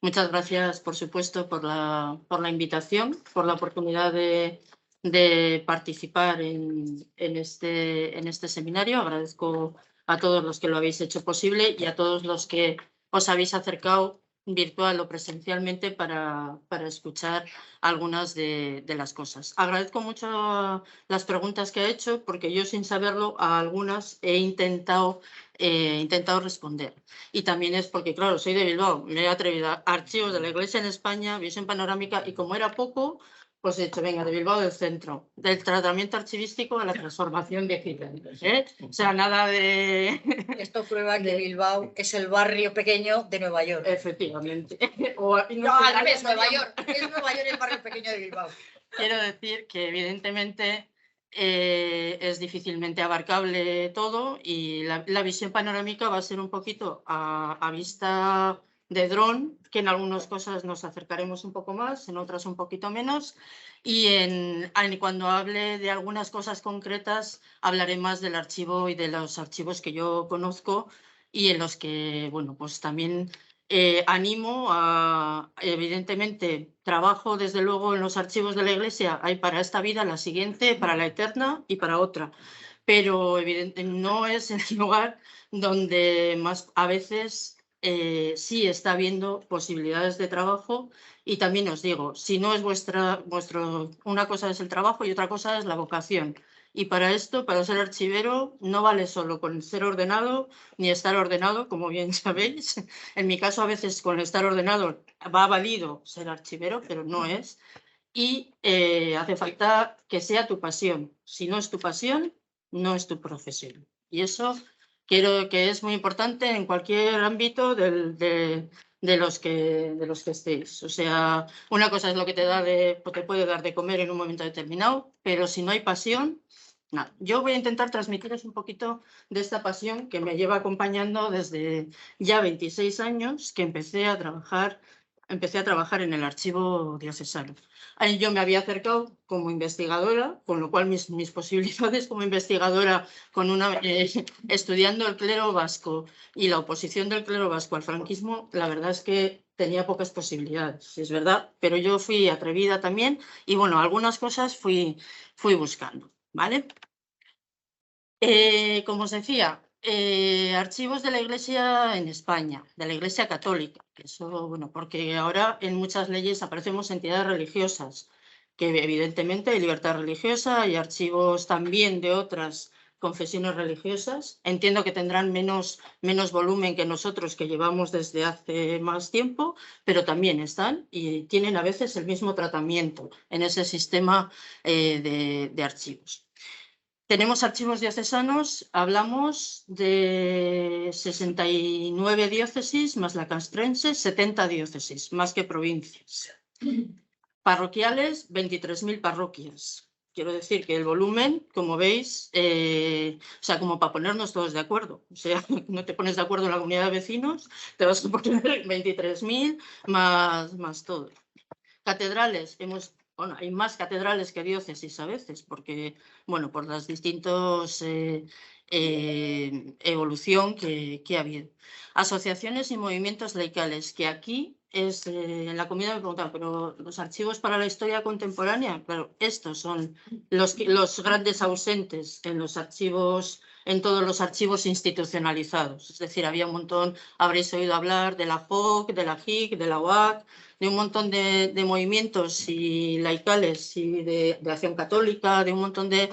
Muchas gracias, por supuesto, por la invitación, por la oportunidad de participar en este seminario. Agradezco a todos los que lo habéis hecho posible y a todos los que os habéis acercado virtual o presencialmente para escuchar algunas de las cosas. Agradezco mucho las preguntas que ha hecho, porque yo, sin saberlo, a algunas he intentado responder. Y también es porque, claro, soy de Bilbao, me he atrevido a archivos de la Iglesia en España, visión panorámica, y como era poco, pues he dicho, venga, de Bilbao del centro, del tratamiento archivístico a la transformación digital. O sea, nada de... Esto prueba que Bilbao es el barrio pequeño de Nueva York. Efectivamente. No, al revés, Nueva York. Es Nueva York el barrio pequeño de Bilbao. Quiero decir que, evidentemente, es difícilmente abarcable todo, y la visión panorámica va a ser un poquito a vista de dron, que en algunas cosas nos acercaremos un poco más, en otras un poquito menos, y cuando hable de algunas cosas concretas hablaré más del archivo y de los archivos que yo conozco, y en los que, bueno, pues también animo a, evidentemente, trabajo desde luego en los archivos de la Iglesia, hay para esta vida, la siguiente, para la eterna y para otra, pero evidentemente no es el lugar donde más a veces sí está habiendo posibilidades de trabajo. Y también os digo, si no es una cosa es el trabajo y otra cosa es la vocación. Y para esto, para ser archivero, no vale solo con ser ordenado ni estar ordenado, como bien sabéis. En mi caso, a veces con estar ordenado va válido ser archivero, pero no es. Y hace falta que sea tu pasión. Si no es tu pasión, no es tu profesión. Y eso creo que es muy importante en cualquier ámbito de los que estéis. O sea, una cosa es lo que te puede dar de comer en un momento determinado, pero si no hay pasión, nada. Yo voy a intentar transmitiros un poquito de esta pasión que me lleva acompañando desde ya 26 años, que empecé a trabajar en el archivo diocesano. Ahí yo me había acercado como investigadora, con lo cual mis posibilidades como investigadora, estudiando el clero vasco y la oposición del clero vasco al franquismo, la verdad es que tenía pocas posibilidades, es verdad, pero yo fui atrevida también y, bueno, algunas cosas fui buscando, ¿vale? Como os decía, archivos de la Iglesia en España, de la Iglesia Católica, que eso, bueno, porque ahora en muchas leyes aparecemos entidades religiosas, que evidentemente hay libertad religiosa, hay archivos también de otras confesiones religiosas. Entiendo que tendrán menos volumen que nosotros, que llevamos desde hace más tiempo, pero también están y tienen a veces el mismo tratamiento en ese sistema de archivos. Tenemos archivos diocesanos, hablamos de 69 diócesis, más la castrense, 70 diócesis, más que provincias. Parroquiales, 23.000 parroquias. Quiero decir que el volumen, como veis, o sea, como para ponernos todos de acuerdo. O sea, no te pones de acuerdo en la comunidad de vecinos, te vas a poner 23.000 más todo. Catedrales, bueno, hay más catedrales que diócesis a veces, porque, bueno, por las distintas evolución que ha habido. Asociaciones y movimientos laicales, que aquí es, en la comida me preguntan, pero los archivos para la historia contemporánea, claro, estos son los grandes ausentes en los archivos, en todos los archivos institucionalizados. Es decir, había un montón, habréis oído hablar de la JOC, de la JIC, de la UAC, de un montón de movimientos y laicales y de acción católica, de un montón de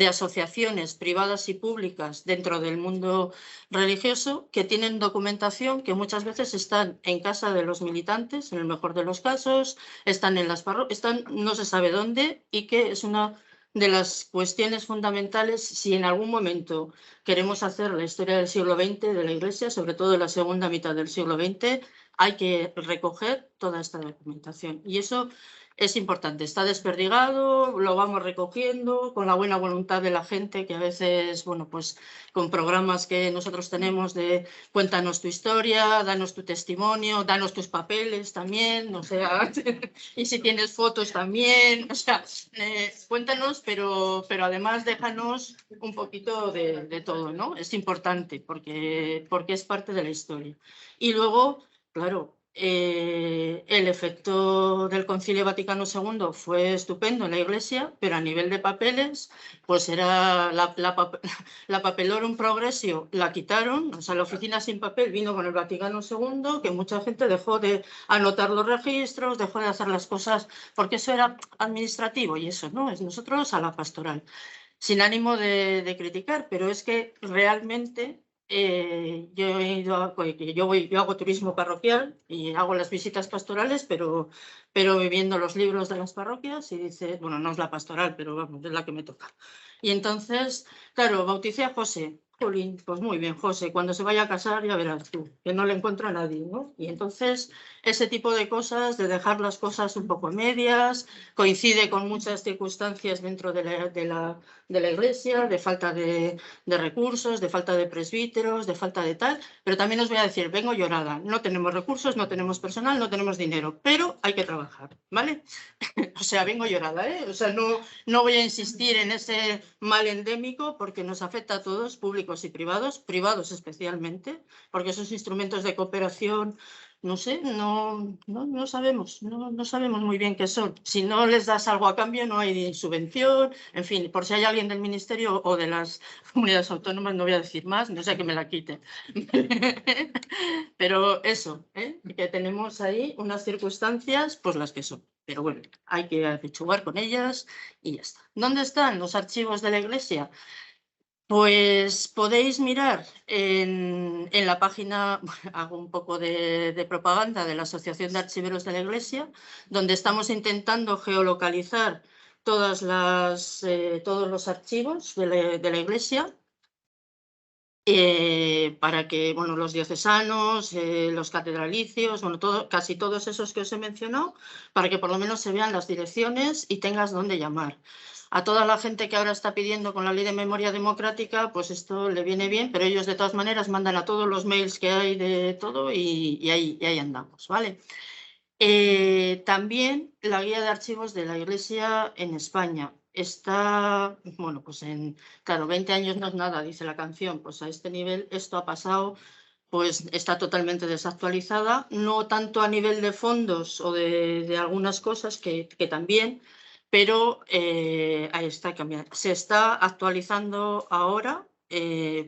asociaciones privadas y públicas dentro del mundo religioso, que tienen documentación que muchas veces están en casa de los militantes, en el mejor de los casos, están en las parroquias, están no se sabe dónde, y que es una de las cuestiones fundamentales si en algún momento queremos hacer la historia del siglo XX de la Iglesia, sobre todo de la segunda mitad del siglo XX. Hay que recoger toda esta documentación y eso es importante. Está desperdigado, lo vamos recogiendo con la buena voluntad de la gente, que a veces, bueno, pues con programas que nosotros tenemos de cuéntanos tu historia, danos tu testimonio, danos tus papeles también, o sea, y si tienes fotos también, o sea, cuéntanos, pero además déjanos un poquito de todo, ¿no? Es importante porque es parte de la historia. Y luego, claro, el efecto del Concilio Vaticano II fue estupendo en la Iglesia, pero a nivel de papeles, pues era la Papelorum Progressio, la quitaron, o sea, la oficina sin papel vino con el Vaticano II, que mucha gente dejó de anotar los registros, dejó de hacer las cosas, porque eso era administrativo y eso, ¿no? Es nosotros a la pastoral. Sin ánimo de criticar, pero es que realmente yo he ido yo hago turismo parroquial y hago las visitas pastorales, pero viviendo los libros de las parroquias y dice, bueno, no es la pastoral, pero vamos, es la que me toca. Y entonces, claro, bauticé a José. Jolín, pues muy bien, José, cuando se vaya a casar ya verás tú, que no le encuentra a nadie, ¿no? Y entonces ese tipo de cosas, de dejar las cosas un poco medias, coincide con muchas circunstancias dentro de la Iglesia, de falta de recursos, de falta de presbíteros, de falta de tal, pero también os voy a decir, vengo llorada, no tenemos recursos, no tenemos personal, no tenemos dinero, pero hay que trabajar, ¿vale? O sea, vengo llorada, ¿eh? O sea, no voy a insistir en ese mal endémico porque nos afecta a todos, públicos y privados especialmente, porque esos instrumentos de cooperación, no sé, no sabemos, no sabemos muy bien qué son. Si no les das algo a cambio, no hay subvención, en fin, por si hay alguien del Ministerio o de las comunidades autónomas, no voy a decir más, no sé que me la quite. Pero eso, que tenemos ahí unas circunstancias, pues las que son. Pero bueno, hay que apechugar con ellas y ya está. ¿Dónde están los archivos de la Iglesia? Pues podéis mirar en la página, hago un poco de propaganda de la Asociación de Archiveros de la Iglesia, donde estamos intentando geolocalizar todos los archivos de la Iglesia. Para que los diocesanos, los catedralicios, casi todos esos que os he mencionado, para que por lo menos se vean las direcciones y tengas dónde llamar. A toda la gente que ahora está pidiendo con la ley de memoria democrática, pues esto le viene bien, pero ellos de todas maneras mandan a todos los mails que hay de todo y ahí andamos, ¿vale? También la guía de archivos de la Iglesia en España está, pues claro, 20 años no es nada, dice la canción, pues a este nivel esto ha pasado, pues está totalmente desactualizada, no tanto a nivel de fondos o de algunas cosas que también, pero ahí está cambiando. Se está actualizando ahora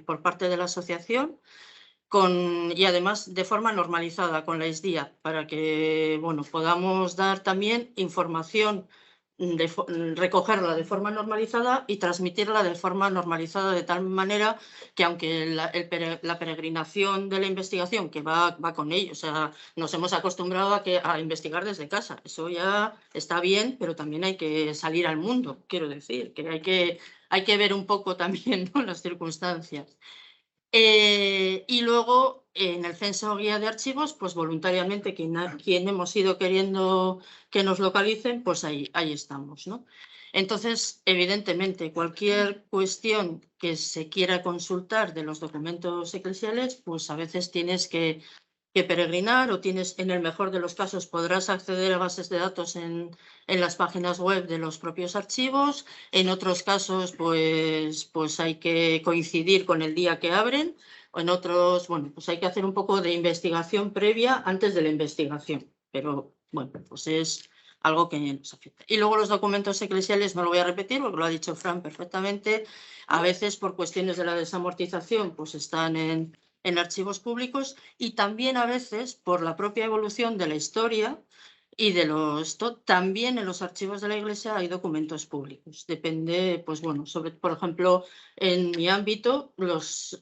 por parte de la asociación y además de forma normalizada con la ISDIA, para que podamos dar también información, recogerla de forma normalizada y transmitirla de forma normalizada, de tal manera que aunque la peregrinación de la investigación, que va con ello, o sea, nos hemos acostumbrado a investigar desde casa, eso ya está bien, pero también hay que salir al mundo, quiero decir, que hay que ver un poco también, ¿no?, las circunstancias. Y luego en el censo guía de archivos, pues voluntariamente quien hemos ido queriendo que nos localicen, pues ahí estamos, ¿no? Entonces, evidentemente, cualquier cuestión que se quiera consultar de los documentos eclesiales, pues a veces tienes que peregrinar o tienes, en el mejor de los casos, podrás acceder a bases de datos en las páginas web de los propios archivos. En otros casos, pues hay que coincidir con el día que abren. O en otros, pues hay que hacer un poco de investigación previa antes de la investigación. Pero pues es algo que nos afecta. Y luego los documentos eclesiales, no lo voy a repetir porque lo ha dicho Fran perfectamente. A veces por cuestiones de la desamortización, pues están en archivos públicos y también a veces por la propia evolución de la historia y también en los archivos de la Iglesia hay documentos públicos. Depende, pues por ejemplo, en mi ámbito los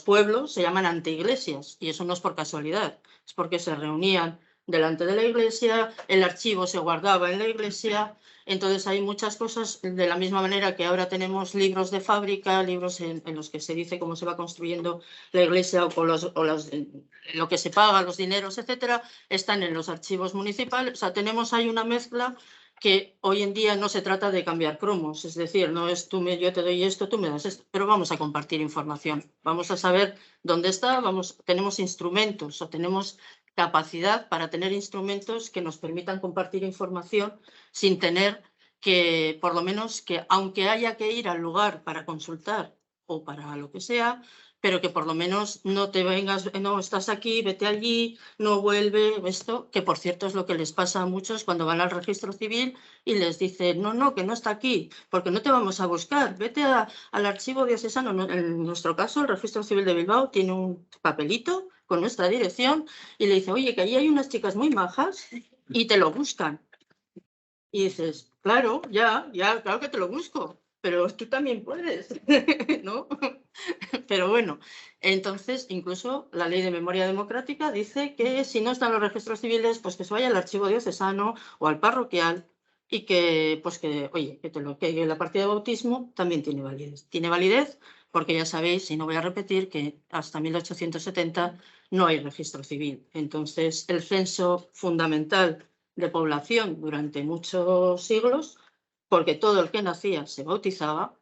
pueblos se llaman anteiglesias y eso no es por casualidad, es porque se reunían delante de la Iglesia, el archivo se guardaba en la Iglesia. Entonces hay muchas cosas, de la misma manera que ahora tenemos libros de fábrica, libros en los que se dice cómo se va construyendo la iglesia o lo que se paga, los dineros, etcétera, están en los archivos municipales. O sea, tenemos ahí una mezcla que hoy en día no se trata de cambiar cromos, es decir, no es yo te doy esto, tú me das esto, pero vamos a compartir información, vamos a saber dónde está, tenemos instrumentos o tenemos capacidad para tener instrumentos que nos permitan compartir información sin tener que, por lo menos, que aunque haya que ir al lugar para consultar o para lo que sea, pero que por lo menos no te vengas, no estás aquí, vete allí, no vuelve, esto, que por cierto es lo que les pasa a muchos cuando van al registro civil y les dicen, no, que no está aquí, porque no te vamos a buscar, vete al archivo diocesano. En nuestro caso, el registro civil de Bilbao tiene un papelito con nuestra dirección y le dice, oye, que allí hay unas chicas muy majas y te lo buscan. Y dices, claro, claro que te lo busco, pero tú también puedes, ¿no? Pero bueno, entonces incluso la ley de memoria democrática dice que si no están los registros civiles, pues que se vaya al archivo diocesano o al parroquial y que, pues que, oye, que la partida de bautismo también tiene validez. Tiene validez porque ya sabéis, y no voy a repetir, que hasta 1870 no hay registro civil. Entonces, el censo fundamental de población durante muchos siglos, porque todo el que nacía se bautizaba,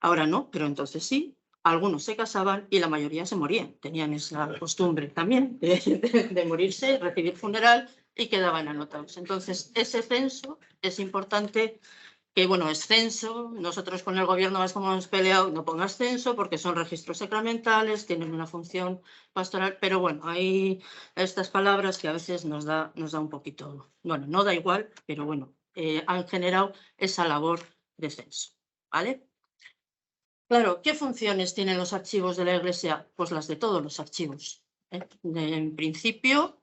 ahora no, pero entonces sí, algunos se casaban y la mayoría se morían. Tenían esa costumbre también de morirse, recibir funeral y quedaban anotados. Entonces, ese censo es importante, que bueno, es censo. Nosotros con el gobierno vasco hemos peleado, no pongas censo porque son registros sacramentales, tienen una función pastoral, pero bueno, hay estas palabras que a veces nos da un poquito, bueno, no da igual, pero bueno, han generado esa labor de censo, ¿vale? Claro, ¿qué funciones tienen los archivos de la Iglesia? Pues las de todos los archivos. En principio,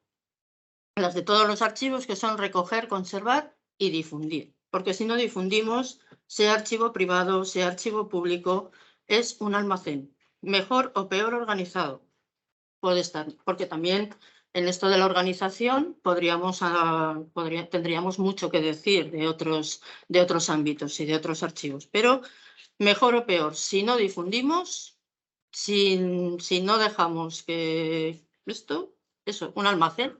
las de todos los archivos, que son recoger, conservar y difundir. Porque si no difundimos, sea archivo privado, sea archivo público, es un almacén, mejor o peor organizado. Puede estar, porque también en esto de la organización tendríamos mucho que decir de otros ámbitos y de otros archivos. Pero mejor o peor, si no difundimos, si no dejamos que eso, un almacén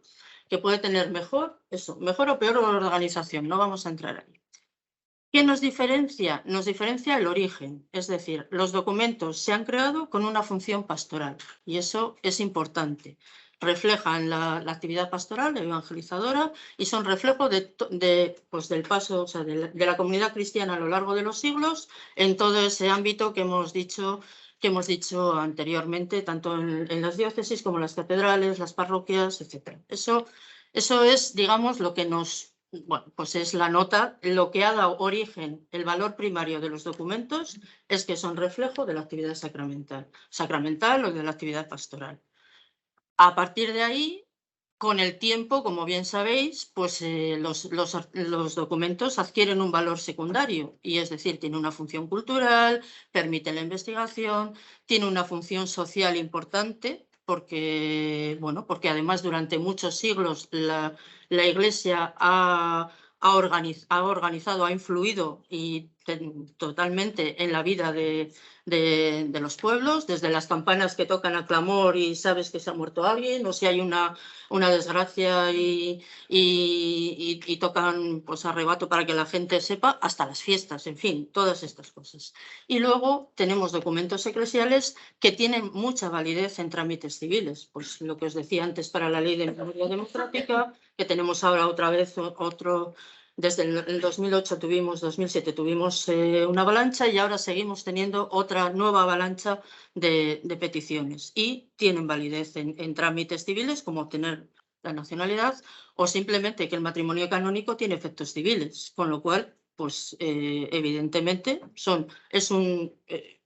que puede tener mejor o peor organización, no vamos a entrar ahí. ¿Qué nos diferencia? Nos diferencia el origen, es decir, los documentos se han creado con una función pastoral y eso es importante. Reflejan la actividad pastoral, evangelizadora, y son reflejo del paso, o sea, de la comunidad cristiana a lo largo de los siglos en todo ese ámbito que hemos dicho anteriormente, tanto en las diócesis como en las catedrales, las parroquias, etc. Eso es, digamos, lo que bueno, pues es la nota. Lo que ha dado origen, el valor primario de los documentos, es que son reflejo de la actividad sacramental o de la actividad pastoral. A partir de ahí, con el tiempo, como bien sabéis, pues los documentos adquieren un valor secundario, y es decir, tiene una función cultural, permite la investigación, tiene una función social importante, porque además durante muchos siglos la Iglesia ha organizado, ha influido totalmente en la vida de los pueblos, desde las campanas que tocan a clamor y sabes que se ha muerto alguien, o si hay una desgracia y tocan pues arrebato para que la gente sepa, hasta las fiestas, en fin, todas estas cosas. Y luego tenemos documentos eclesiales que tienen mucha validez en trámites civiles, pues lo que os decía antes para la ley de memoria democrática, que tenemos ahora otra vez otro. Desde el 2007 tuvimos una avalancha y ahora seguimos teniendo otra nueva avalancha de peticiones y tienen validez en trámites civiles, como obtener la nacionalidad o simplemente que el matrimonio canónico tiene efectos civiles, con lo cual, pues evidentemente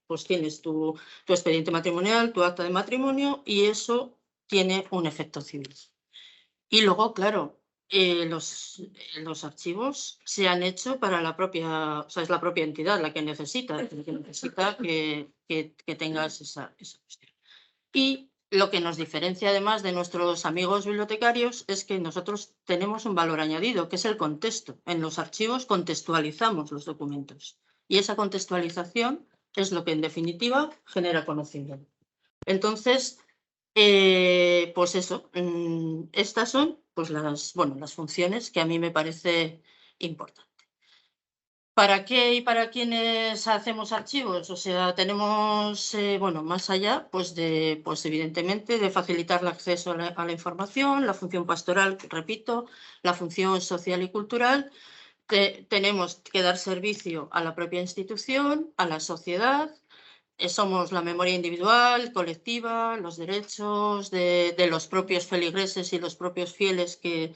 pues tienes tu expediente matrimonial, tu acta de matrimonio y eso tiene un efecto civil. Y luego, claro, los archivos se han hecho para la propia, o sea, es la propia entidad la que necesita que tengas esa cuestión. Y lo que nos diferencia además de nuestros amigos bibliotecarios es que nosotros tenemos un valor añadido, que es el contexto. En los archivos contextualizamos los documentos y esa contextualización es lo que en definitiva genera conocimiento. Entonces, pues eso, estas son pues las funciones que a mí me parece importante. ¿Para qué y para quiénes hacemos archivos? O sea, tenemos, más allá, pues evidentemente de facilitar el acceso a la información, la función pastoral, repito, la función social y cultural. Tenemos que dar servicio a la propia institución, a la sociedad, somos la memoria individual, colectiva, los derechos de los propios feligreses y los propios fieles que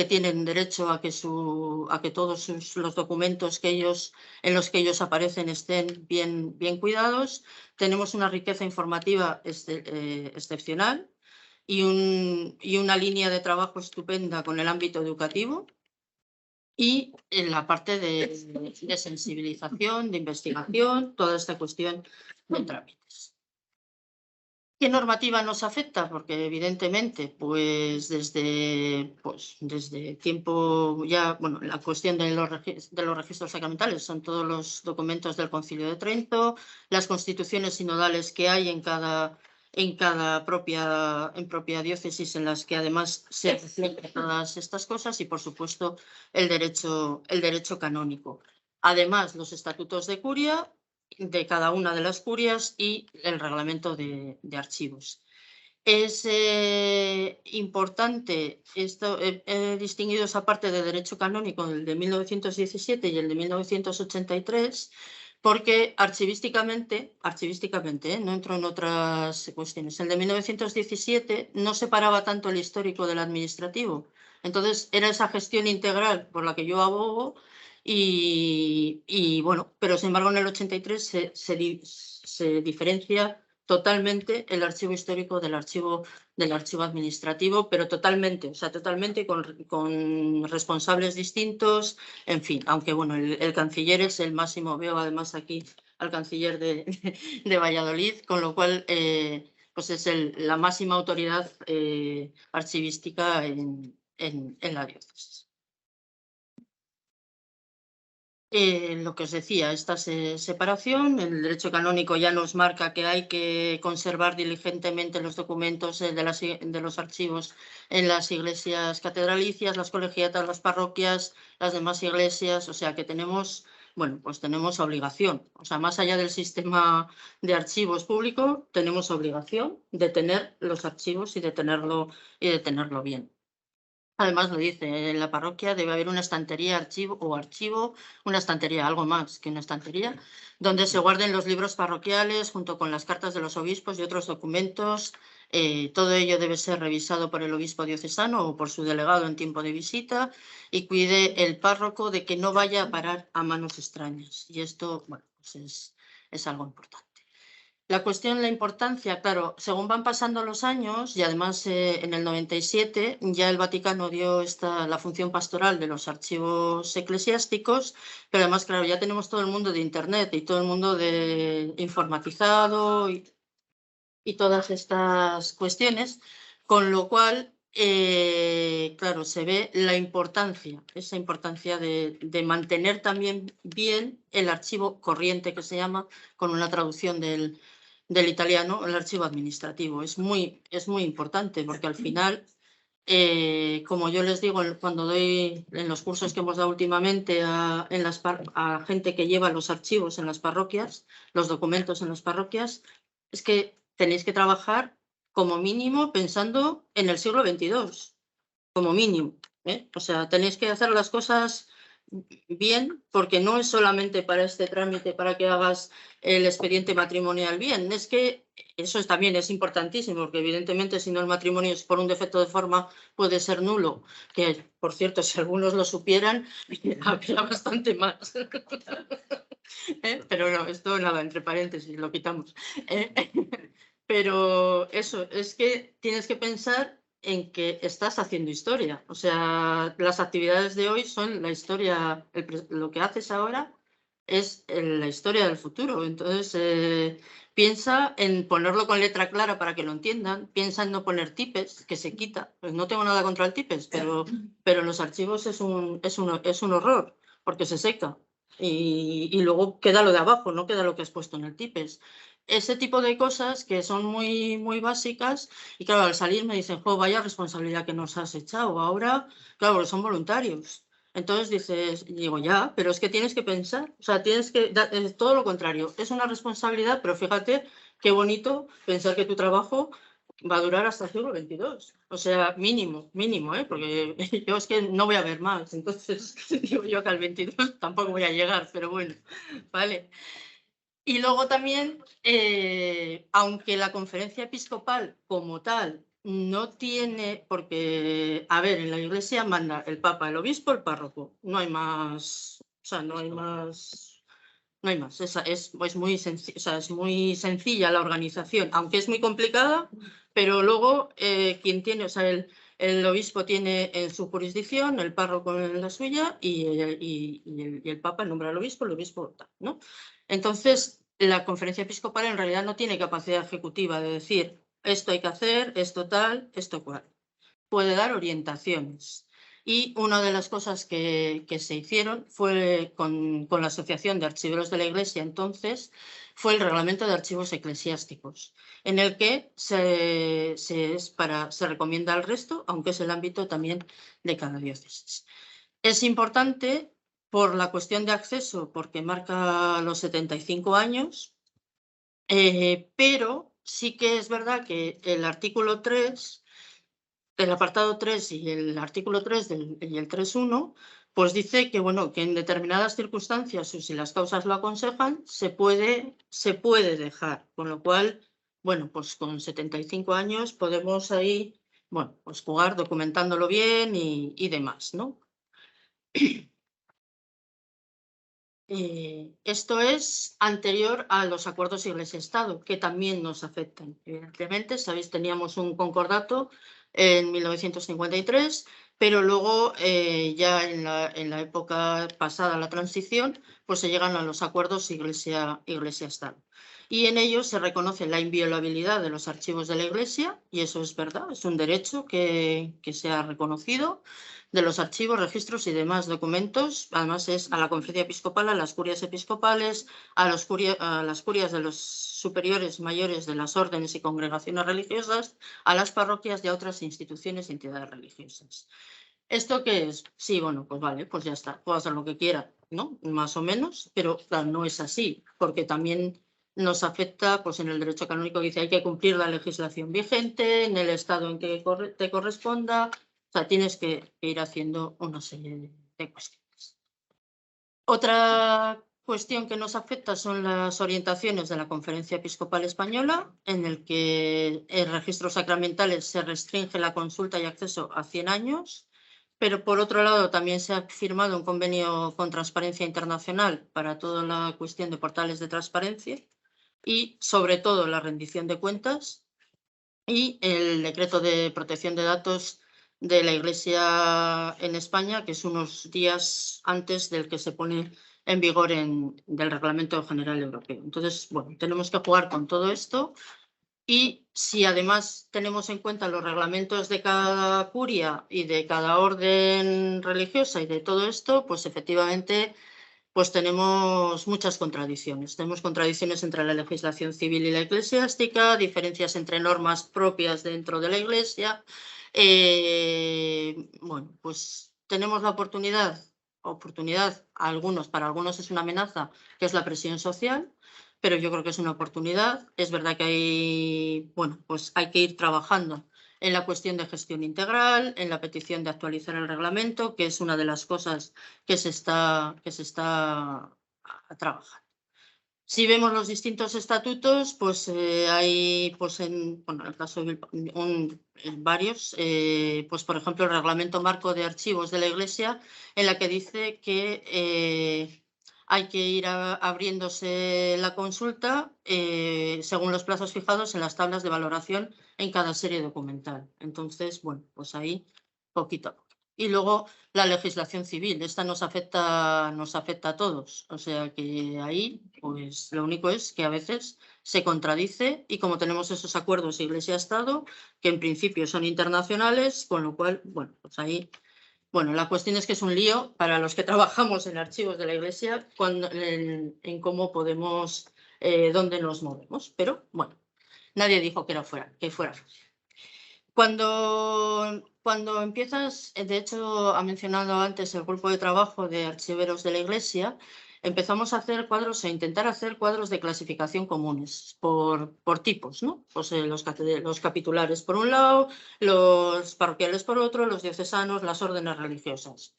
tienen derecho a que todos los documentos en los que ellos aparecen estén bien cuidados. Tenemos una riqueza informativa excepcional y una línea de trabajo estupenda con el ámbito educativo. Y en la parte de sensibilización, de investigación, toda esta cuestión de trámites. ¿Qué normativa nos afecta? Porque evidentemente, pues desde tiempo ya, bueno, la cuestión de los registros sacramentales son todos los documentos del Concilio de Trento, las constituciones sinodales que hay en propia diócesis, en las que además se reflejan todas estas cosas, y por supuesto el derecho canónico. Además, los estatutos de curia de cada una de las curias y el reglamento de archivos. Es importante, he distinguido esa parte de derecho canónico, el de 1917 y el de 1983, porque archivísticamente, no entro en otras cuestiones, el de 1917 no separaba tanto el histórico del administrativo. Entonces era esa gestión integral por la que yo abogo y bueno, pero sin embargo en el 83 se diferencia totalmente el archivo histórico del archivo administrativo, pero totalmente, o sea, totalmente con responsables distintos, en fin, aunque bueno, el canciller es el máximo, veo además aquí al canciller de Valladolid, con lo cual pues es la máxima autoridad archivística en la diócesis. Lo que os decía, esta separación, el derecho canónico ya nos marca que hay que conservar diligentemente los documentos de los archivos en las iglesias catedralicias, las colegiatas, las parroquias, las demás iglesias, o sea que tenemos, bueno, pues tenemos obligación, o sea, más allá del sistema de archivos público, tenemos obligación de tener los archivos y de tenerlo bien. Además lo dice, en la parroquia debe haber una estantería, archivo, una estantería, algo más que una estantería, donde se guarden los libros parroquiales junto con las cartas de los obispos y otros documentos. Todo ello debe ser revisado por el obispo diocesano o por su delegado en tiempo de visita y cuide el párroco de que no vaya a parar a manos extrañas. Y esto, bueno, pues es algo importante. La cuestión, la importancia, claro, según van pasando los años y además en el 97 ya el Vaticano dio la función pastoral de los archivos eclesiásticos, pero además, claro, ya tenemos todo el mundo de Internet y todo el mundo informatizado y todas estas cuestiones, con lo cual, claro, se ve esa importancia de mantener también bien el archivo corriente, que se llama, con una traducción del italiano, el archivo administrativo. Es muy importante porque al final, como yo les digo cuando doy en los cursos que hemos dado últimamente a gente que lleva los archivos en las parroquias, los documentos en las parroquias, es que tenéis que trabajar como mínimo pensando en el siglo XXII, como mínimo, ¿eh? O sea, tenéis que hacer las cosas bien, porque no es solamente para este trámite, para que hagas el expediente matrimonial bien, es que eso también es importantísimo, porque evidentemente si no el matrimonio es por un defecto de forma puede ser nulo, que por cierto si algunos lo supieran habría bastante más. Pero no, esto nada, entre paréntesis, lo quitamos. Pero eso, es que tienes que pensar en que estás haciendo historia. O sea, las actividades de hoy son la historia, lo que haces ahora es la historia del futuro. Entonces, piensa en ponerlo con letra clara para que lo entiendan, piensa en no poner tipes, que se quita. Pues no tengo nada contra el tipes, pero en los archivos es un horror, porque se seca. Y luego queda lo de abajo, no queda lo que has puesto en el tipes. Ese tipo de cosas que son muy básicas y claro, al salir me dicen, jo, vaya responsabilidad que nos has echado. Ahora, claro, son voluntarios. Entonces digo, ya, pero es que tienes que pensar, o sea, tienes que, todo lo contrario, es una responsabilidad, pero fíjate qué bonito pensar que tu trabajo va a durar hasta el siglo XXII. O sea, mínimo, porque yo es que no voy a ver más. Entonces, digo yo que al 22 tampoco voy a llegar, pero bueno, vale. Y luego también, aunque la conferencia episcopal como tal no tiene, porque, a ver, en la iglesia manda el papa, el obispo, el párroco, no hay más, o sea, no hay más, no hay más. Es muy o sea, es muy sencilla la organización, aunque es muy complicada, pero luego quien tiene, o sea, el obispo tiene en su jurisdicción, el párroco en la suya y el papa nombra al obispo, el obispo tal, ¿no? Entonces, la conferencia episcopal en realidad no tiene capacidad ejecutiva de decir esto hay que hacer, esto tal, esto cual. Puede dar orientaciones. Y una de las cosas que se hicieron fue con la Asociación de Archiveros de la Iglesia, entonces, fue el Reglamento de Archivos Eclesiásticos, en el que se recomienda al resto, aunque es el ámbito también de cada diócesis. Es importante por la cuestión de acceso, porque marca los 75 años, pero sí que es verdad que el artículo 3, el apartado 3 y el artículo 3 y el 3.1, pues dice que, bueno, que en determinadas circunstancias, o si las causas lo aconsejan, se puede dejar, con lo cual, bueno, pues con 75 años podemos ahí, bueno, pues jugar documentándolo bien y demás, ¿no? Esto es anterior a los acuerdos Iglesia-Estado, que también nos afectan. Evidentemente, sabéis, teníamos un concordato en 1953, pero luego ya en la época pasada, la transición, pues se llegan a los acuerdos Iglesia-Estado. Y en ellos se reconoce la inviolabilidad de los archivos de la Iglesia, y eso es verdad, es un derecho que se ha reconocido, de los archivos, registros y demás documentos. Además es a la conferencia episcopal, a las curias episcopales, a las curias de los superiores mayores de las órdenes y congregaciones religiosas, a las parroquias y a otras instituciones y entidades religiosas. ¿Esto qué es? Sí, bueno, pues vale, pues ya está, puedo hacer lo que quiera, ¿no? Más o menos, pero claro, no es así, porque también nos afecta, pues en el derecho canónico dice hay que cumplir la legislación vigente, en el estado en que te corresponda. O sea, tienes que ir haciendo una serie de cuestiones. Otra cuestión que nos afecta son las orientaciones de la Conferencia Episcopal Española, en el que en registros sacramentales se restringe la consulta y acceso a 100 años, pero por otro lado también se ha firmado un convenio con Transparencia Internacional para toda la cuestión de portales de transparencia y sobre todo la rendición de cuentas y el decreto de protección de datos de la Iglesia en España, que es unos días antes del que se pone en vigor del Reglamento General Europeo. Entonces, bueno, tenemos que jugar con todo esto y si además tenemos en cuenta los reglamentos de cada curia y de cada orden religiosa y de todo esto, pues efectivamente pues tenemos muchas contradicciones. Tenemos contradicciones entre la legislación civil y la eclesiástica, diferencias entre normas propias dentro de la Iglesia. Bueno, pues tenemos la oportunidad, para algunos es una amenaza, que es la presión social, pero yo creo que es una oportunidad. Es verdad que hay que ir trabajando en la cuestión de gestión integral, en la petición de actualizar el reglamento, que es una de las cosas que se está trabajando. Si vemos los distintos estatutos, pues hay, pues en el caso de varios, pues por ejemplo el Reglamento Marco de Archivos de la Iglesia, en la que dice que hay que ir abriéndose la consulta según los plazos fijados en las tablas de valoración en cada serie documental. Entonces, bueno, pues ahí poquito a poco. Y luego la legislación civil, esta nos afecta a todos, o sea que ahí pues lo único es que a veces se contradice y como tenemos esos acuerdos Iglesia-Estado, que en principio son internacionales, con lo cual, bueno, pues ahí, bueno, la cuestión es que es un lío para los que trabajamos en archivos de la Iglesia en cómo podemos, dónde nos movemos, pero bueno, nadie dijo que fuera fácil. Cuando empiezas, de hecho, ha mencionado antes el grupo de trabajo de archiveros de la Iglesia, empezamos a hacer cuadros, a intentar hacer cuadros de clasificación comunes por tipos, ¿no? Pues los capitulares por un lado, los parroquiales por otro, los diocesanos, las órdenes religiosas.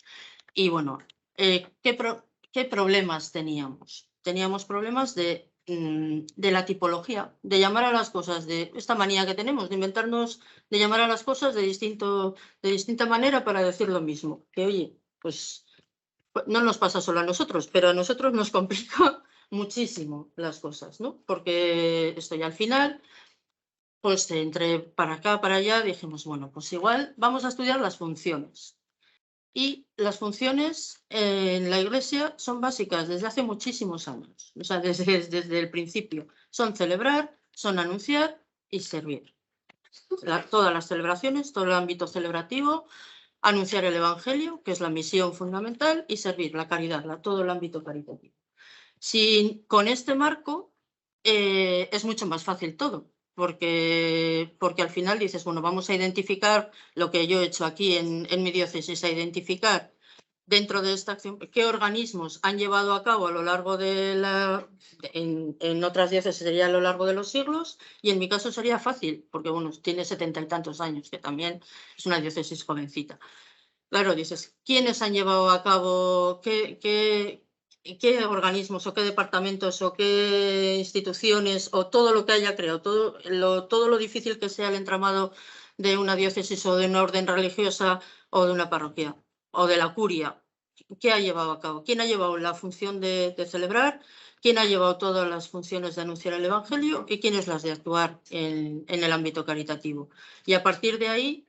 Y bueno, ¿qué problemas teníamos? Teníamos problemas de de la tipología, de llamar a las cosas, de esta manía que tenemos, de inventarnos, de llamar a las cosas de distinta manera para decir lo mismo. Que oye, pues no nos pasa solo a nosotros, pero a nosotros nos complica muchísimo las cosas, ¿no? Porque esto ya al final, pues entre para acá, para allá, dijimos, bueno, pues igual vamos a estudiar las funciones. Y las funciones en la Iglesia son básicas desde hace muchísimos años, o sea, desde el principio. Son celebrar, son anunciar y servir. Todas las celebraciones, todo el ámbito celebrativo, anunciar el Evangelio, que es la misión fundamental, y servir, la caridad, todo el ámbito caritativo. Con este marco es mucho más fácil todo, porque al final dices, bueno, vamos a identificar lo que yo he hecho aquí en mi diócesis, a identificar dentro de esta acción qué organismos han llevado a cabo a lo largo en otras diócesis sería a lo largo de los siglos, y en mi caso sería fácil, porque bueno, tiene 70 y tantos años, que también es una diócesis jovencita. Claro, dices, ¿quiénes han llevado a cabo qué organismos o qué departamentos o qué instituciones o todo lo que haya creado, todo lo difícil que sea el entramado de una diócesis o de una orden religiosa o de una parroquia o de la curia? ¿Qué ha llevado a cabo? ¿Quién ha llevado la función de celebrar? ¿Quién ha llevado todas las funciones de anunciar el Evangelio? ¿Y quiénes las de actuar en el ámbito caritativo? Y a partir de ahí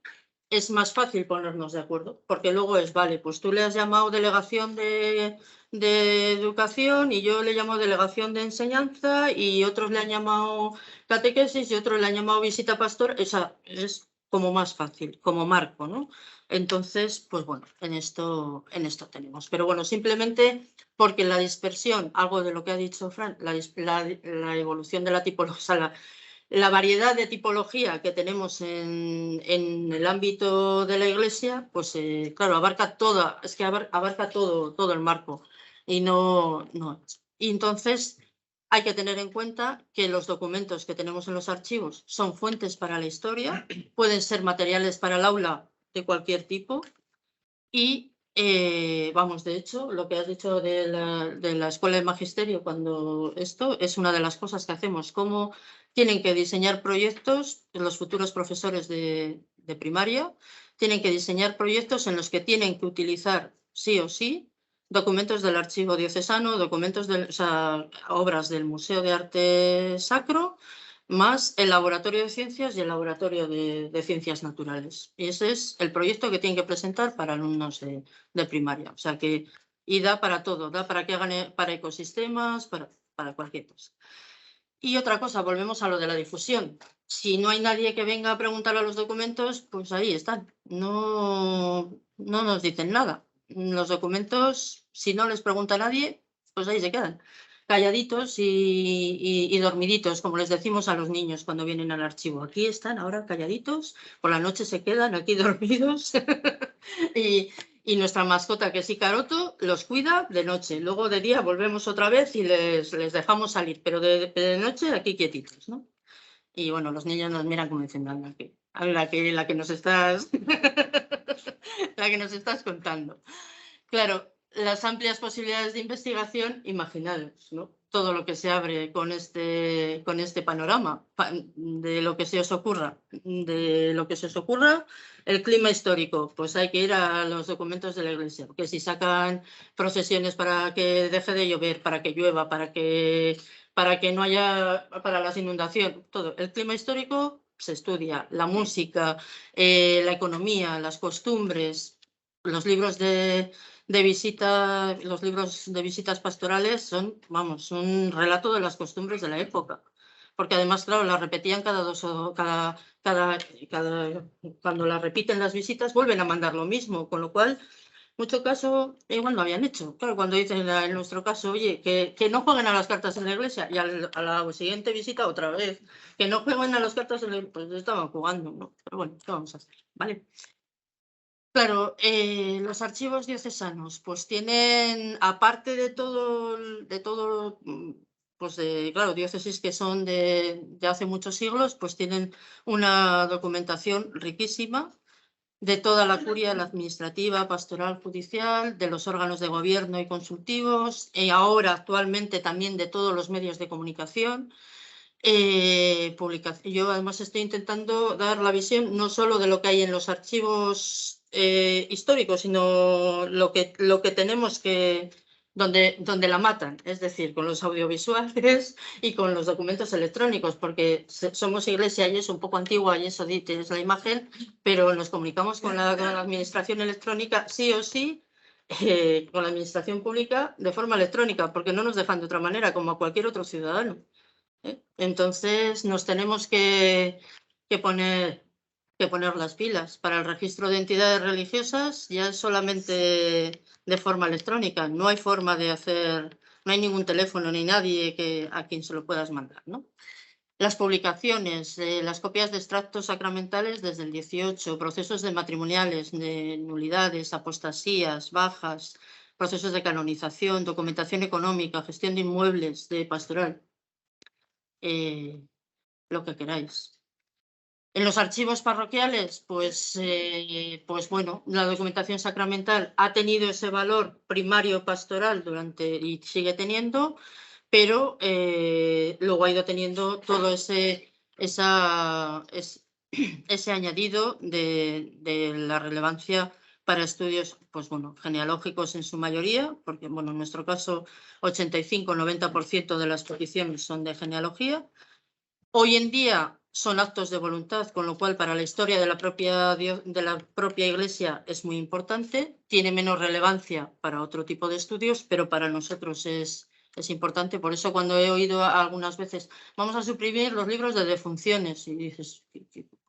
es más fácil ponernos de acuerdo, porque luego vale, pues tú le has llamado delegación de educación y yo le llamo delegación de enseñanza y otros le han llamado catequesis y otros le han llamado visita pastor. Esa es como más fácil, como marco, ¿no? Entonces, pues bueno, en esto tenemos. Pero bueno, simplemente porque la dispersión, algo de lo que ha dicho Fran, la evolución de la tipología, la variedad de tipología que tenemos en el ámbito de la Iglesia, pues claro, abarca todo el marco y no. Y entonces hay que tener en cuenta que los documentos que tenemos en los archivos son fuentes para la historia, pueden ser materiales para el aula de cualquier tipo y vamos, de hecho, lo que has dicho de la Escuela de Magisterio, cuando esto es una de las cosas que hacemos, cómo tienen que diseñar proyectos los futuros profesores de primaria, tienen que diseñar proyectos en los que tienen que utilizar sí o sí documentos del archivo diocesano, obras del Museo de Arte Sacro, más el laboratorio de ciencias y el laboratorio de ciencias naturales. Y ese es el proyecto que tienen que presentar para alumnos de primaria. O sea que, y da para todo, da para que hagan para ecosistemas, para cualquier cosa. Y otra cosa, volvemos a lo de la difusión. Si no hay nadie que venga a preguntar a los documentos, pues ahí están. No nos dicen nada. Los documentos, si no les pregunta a nadie, pues ahí se quedan. Calladitos y dormiditos, como les decimos a los niños cuando vienen al archivo. Aquí están ahora calladitos, por la noche se quedan aquí dormidos y nuestra mascota, que es Icaroto, los cuida de noche. Luego de día volvemos otra vez y les dejamos salir, pero de noche aquí quietitos, ¿no? Y bueno, los niños nos miran como diciendo, la que nos estás la que nos estás contando. Claro, las amplias posibilidades de investigación, imaginaros, ¿no? Todo lo que se abre con este panorama, de lo que se os ocurra. El clima histórico, pues hay que ir a los documentos de la Iglesia, porque si sacan procesiones para que deje de llover, para que llueva, para que no haya, para las inundaciones, todo. El clima histórico se estudia, la música, la economía, las costumbres, los libros de visita, los libros de visitas pastorales son, vamos, un relato de las costumbres de la época. Porque además, claro, las repetían cuando las repiten las visitas, vuelven a mandar lo mismo, con lo cual, mucho caso, igual no habían hecho. Claro, cuando dicen en nuestro caso, oye, que no jueguen a las cartas en la iglesia, y a la siguiente visita otra vez, que no jueguen a las cartas en la iglesia, pues estaban jugando, ¿no? Pero bueno, ¿qué vamos a hacer? ¿Vale? Claro, los archivos diocesanos pues tienen, aparte de todo, pues claro, diócesis que son de hace muchos siglos, pues tienen una documentación riquísima de toda la curia, la administrativa, pastoral, judicial, de los órganos de gobierno y consultivos, y ahora actualmente también de todos los medios de comunicación. Yo además estoy intentando dar la visión no solo de lo que hay en los archivos históricos, sino lo que tenemos que, donde la matan, es decir, con los audiovisuales y con los documentos electrónicos, porque somos iglesia y es un poco antigua y eso es la imagen, pero nos comunicamos con la administración electrónica sí o sí, con la administración pública de forma electrónica, porque no nos dejan de otra manera, como a cualquier otro ciudadano. Entonces nos tenemos que poner las pilas. Para el registro de entidades religiosas ya es solamente de forma electrónica. No hay forma de hacer, no hay ningún teléfono ni nadie a quien se lo puedas mandar, ¿no? Las publicaciones, las copias de extractos sacramentales desde el 18, procesos de matrimoniales, de nulidades, apostasías, bajas, procesos de canonización, documentación económica, gestión de inmuebles, de pastoral. Lo que queráis. En los archivos parroquiales, pues bueno, la documentación sacramental ha tenido ese valor primario pastoral y sigue teniendo, pero luego ha ido teniendo todo ese añadido de la relevancia para estudios, pues bueno, genealógicos en su mayoría, porque bueno, en nuestro caso 85-90% de las peticiones son de genealogía. Hoy en día son actos de voluntad, con lo cual para la historia de la propia Iglesia es muy importante, tiene menos relevancia para otro tipo de estudios, pero para nosotros es importante. Por eso cuando he oído algunas veces, vamos a suprimir los libros de defunciones, y dices,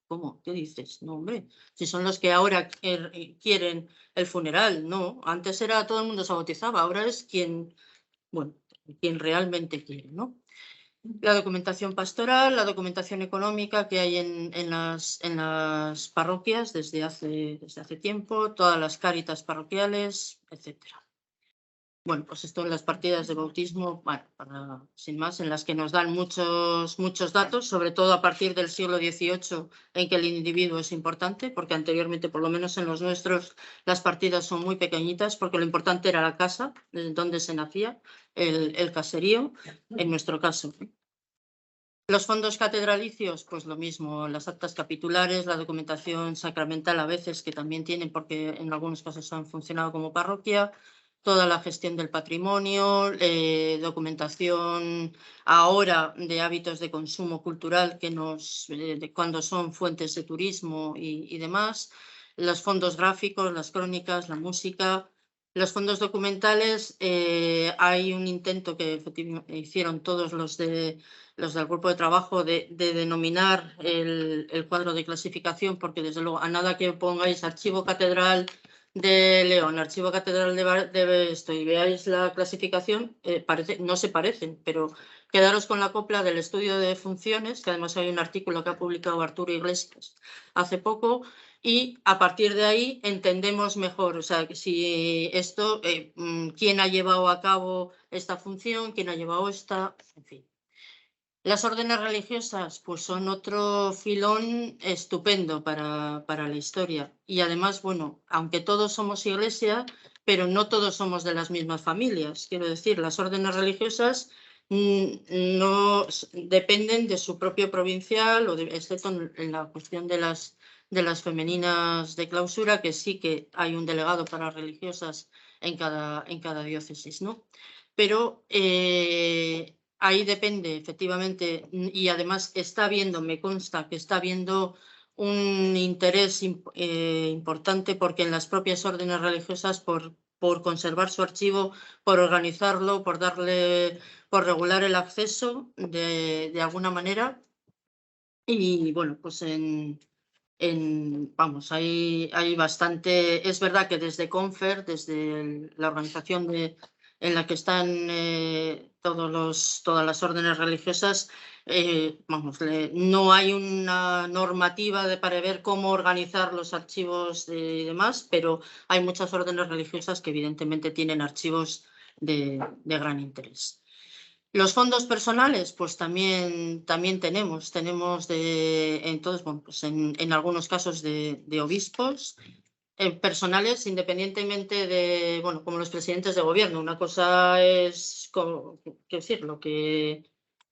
¿cómo? ¿Qué dices? No, hombre, si son los que ahora quieren el funeral, no. Antes era todo el mundo se bautizaba, ahora es quien realmente quiere, ¿no? La documentación pastoral, la documentación económica que hay en las parroquias desde hace tiempo, todas las cáritas parroquiales, etcétera. Bueno, pues esto en las partidas de bautismo, bueno, sin más, en las que nos dan muchos datos, sobre todo a partir del siglo XVIII, en que el individuo es importante, porque anteriormente, por lo menos en los nuestros, las partidas son muy pequeñitas, porque lo importante era la casa, donde se nacía, el caserío, en nuestro caso. Los fondos catedralicios, pues lo mismo, las actas capitulares, la documentación sacramental a veces, que también tienen, porque en algunos casos han funcionado como parroquia, toda la gestión del patrimonio, documentación ahora de hábitos de consumo cultural cuando son fuentes de turismo y demás, los fondos gráficos, las crónicas, la música. Los fondos documentales, hay un intento que hicieron todos los del grupo de trabajo de denominar el cuadro de clasificación, porque desde luego a nada que pongáis Archivo Catedral de León, Archivo Catedral de esto y veáis la clasificación, no se parecen, pero quedaros con la copla del estudio de funciones, que además hay un artículo que ha publicado Arturo Iglesias hace poco, y a partir de ahí entendemos mejor, o sea, si esto, quién ha llevado a cabo esta función, quién ha llevado esta, en fin. Las órdenes religiosas, pues son otro filón estupendo para la historia. Y además, bueno, aunque todos somos iglesia, pero no todos somos de las mismas familias. Quiero decir, las órdenes religiosas no dependen de su propio provincial, excepto en la cuestión de las femeninas de clausura, que sí que hay un delegado para religiosas en cada diócesis, ¿no? Pero ahí depende, efectivamente, y además me consta que está habiendo un interés importante porque en las propias órdenes religiosas, por conservar su archivo, por organizarlo, por regular el acceso de alguna manera. Y bueno, pues vamos, hay bastante. Es verdad que desde Confer, desde la organización en la que están todas las órdenes religiosas, vamos, no hay una normativa para ver cómo organizar los archivos y demás, pero hay muchas órdenes religiosas que evidentemente tienen archivos de gran interés. Los fondos personales, pues también tenemos entonces, bueno, pues en algunos casos de obispos personales, independientemente de, bueno, como los presidentes de gobierno. Una cosa es, quiero decir, lo que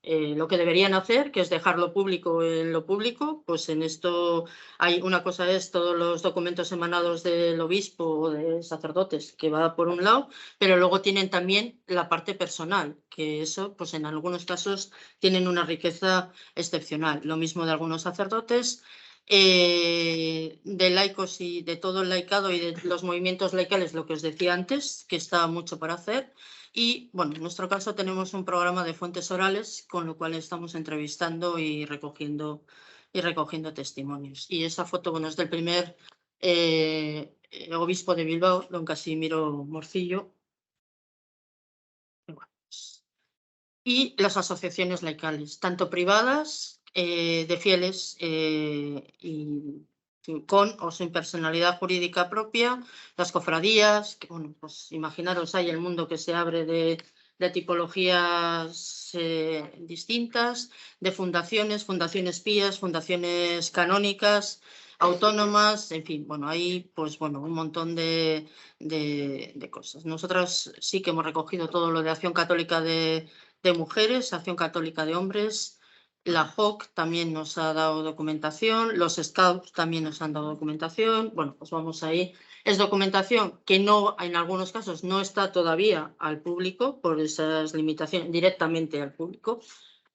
deberían hacer, que es dejarlo público en lo público. Pues en esto hay una cosa es todos los documentos emanados del obispo o de sacerdotes, que va por un lado, pero luego tienen también la parte personal, que eso, pues en algunos casos tienen una riqueza excepcional. Lo mismo de algunos sacerdotes. De laicos y de todo el laicado y de los movimientos laicales, lo que os decía antes, que está mucho por hacer. Y bueno, en nuestro caso tenemos un programa de fuentes orales, con lo cual estamos entrevistando y recogiendo testimonios. Y esa foto, bueno, es del primer obispo de Bilbao, don Casimiro Morcillo. Y las asociaciones laicales, tanto privadas de fieles y con o sin personalidad jurídica propia, las cofradías, que bueno, pues imaginaros, hay el mundo que se abre de tipologías distintas, de fundaciones pías, fundaciones canónicas, autónomas, en fin, bueno, hay pues bueno, un montón de cosas. Nosotros sí que hemos recogido todo lo de Acción Católica de mujeres, Acción Católica de hombres. La JOC también nos ha dado documentación, los Scouts también nos han dado documentación. Bueno, pues vamos ahí. Es documentación que no, en algunos casos, no está todavía al público por esas limitaciones, directamente al público,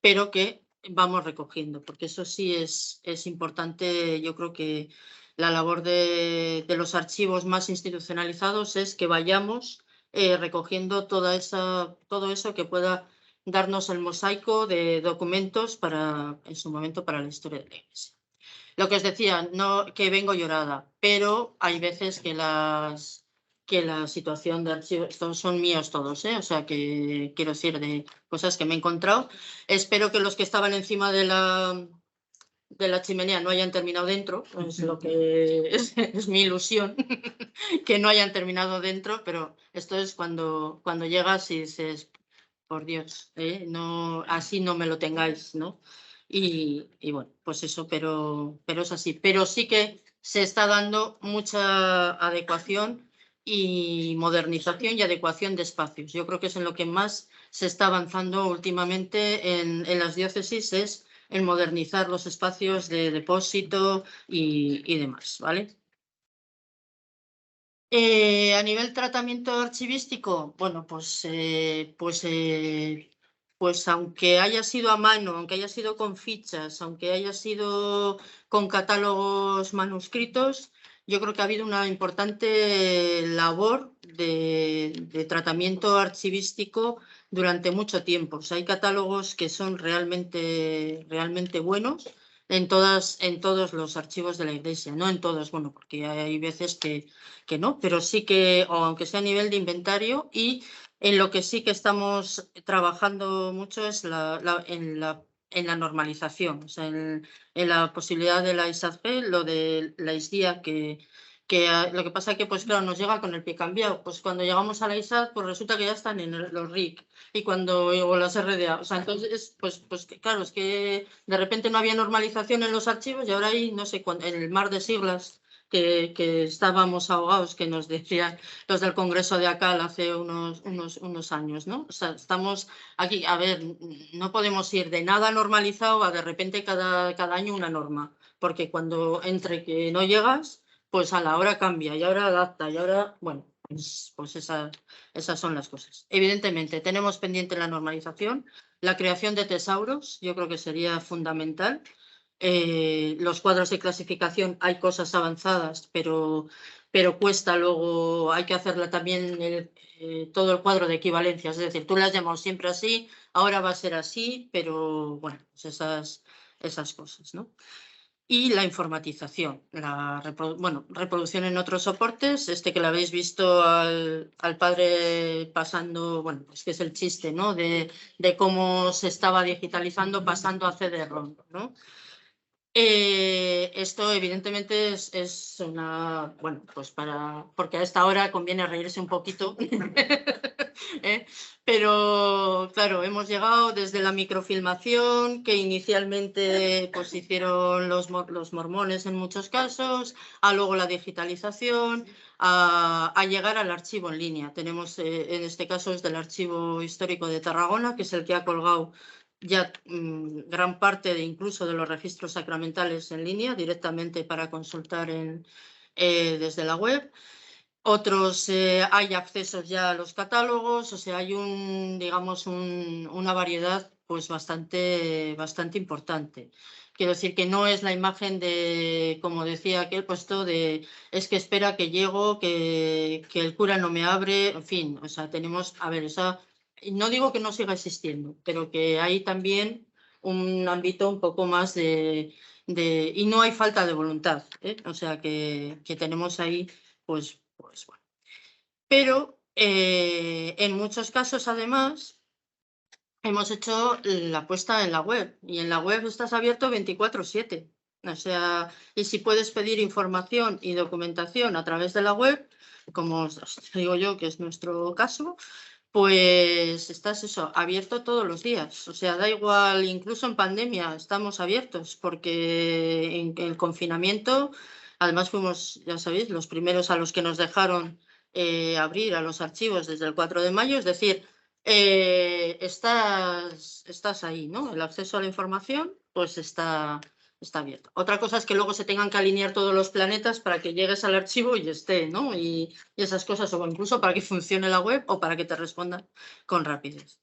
pero que vamos recogiendo, porque eso sí es importante. Yo creo que la labor de los archivos más institucionalizados es que vayamos recogiendo todo eso que pueda darnos el mosaico de documentos en su momento para la historia de la Iglesia. Lo que os decía, no que vengo llorada, pero hay veces que la situación de archivos, estos son míos todos, o sea que quiero decir de cosas que me he encontrado. Espero que los que estaban encima de la chimenea no hayan terminado dentro, es lo que es mi ilusión, que no hayan terminado dentro, pero esto es cuando llegas y dices, por Dios, no, así no me lo tengáis, ¿no? Y bueno, pues eso, pero es así. Pero sí que se está dando mucha adecuación y modernización y adecuación de espacios. Yo creo que es en lo que más se está avanzando últimamente en las diócesis, es en modernizar los espacios de depósito y demás, ¿vale? A nivel tratamiento archivístico, bueno, pues aunque haya sido a mano, aunque haya sido con fichas, aunque haya sido con catálogos manuscritos, yo creo que ha habido una importante labor de tratamiento archivístico durante mucho tiempo. O sea, hay catálogos que son realmente buenos en todos los archivos de la Iglesia, no en todos, bueno, porque hay veces que no, pero sí que, o aunque sea a nivel de inventario, y en lo que sí que estamos trabajando mucho es en la normalización, o sea, en la posibilidad de la ISAG, lo de la ISDIA, lo que pasa es que, pues claro, nos llega con el pie cambiado. Pues cuando llegamos a la ISAD, pues resulta que ya están en los RIC o las RDA. O sea, entonces, pues claro, es que de repente no había normalización en los archivos y ahora hay, no sé, en el mar de siglas que estábamos ahogados, que nos decían los del Congreso de ACAL hace unos años, ¿no? O sea, estamos aquí, a ver, no podemos ir de nada normalizado a de repente cada año una norma, porque cuando entre que no llegas, pues a la hora cambia y ahora adapta y ahora, bueno, pues esas son las cosas. Evidentemente, tenemos pendiente la normalización, la creación de tesauros, yo creo que sería fundamental. Los cuadros de clasificación, hay cosas avanzadas, pero cuesta luego, hay que hacerla también todo el cuadro de equivalencia, es decir, tú las llamas siempre así, ahora va a ser así, pero bueno, pues esas cosas, ¿no? Y la informatización, reproducción en otros soportes, que lo habéis visto al padre pasando, bueno, pues que es el chiste, ¿no? De cómo se estaba digitalizando pasando a CD-ROM, ¿no? Esto evidentemente es una, bueno, pues porque a esta hora conviene reírse un poquito Pero claro, hemos llegado desde la microfilmación que inicialmente pues hicieron los mormones en muchos casos, a luego la digitalización, a llegar al archivo en línea. Tenemos, en este caso es del Archivo Histórico de Tarragona, que es el que ha colgado ya gran parte incluso de los registros sacramentales en línea directamente para consultar desde la web. Otros hay accesos ya a los catálogos, o sea, hay digamos, una variedad pues bastante importante. Quiero decir que no es la imagen de, como decía aquel puesto, de es que espera que llego, que el cura no me abre, en fin, o sea, tenemos, a ver, no digo que no siga existiendo, pero que hay también un ámbito un poco más y no hay falta de voluntad, o sea, que tenemos ahí, pues bueno. Pero en muchos casos, además, hemos hecho la puesta en la web y en la web estás abierto 24/7. O sea, y si puedes pedir información y documentación a través de la web, como os digo yo, que es nuestro caso, pues estás abierto todos los días. O sea, da igual, incluso en pandemia estamos abiertos, porque en el confinamiento, además fuimos, ya sabéis, los primeros a los que nos dejaron abrir a los archivos desde el 4 de mayo, es decir, estás ahí, ¿no? El acceso a la información, pues está abierto. Otra cosa es que luego se tengan que alinear todos los planetas para que llegues al archivo y esté, ¿no? Y esas cosas, o incluso para que funcione la web o para que te respondan con rapidez.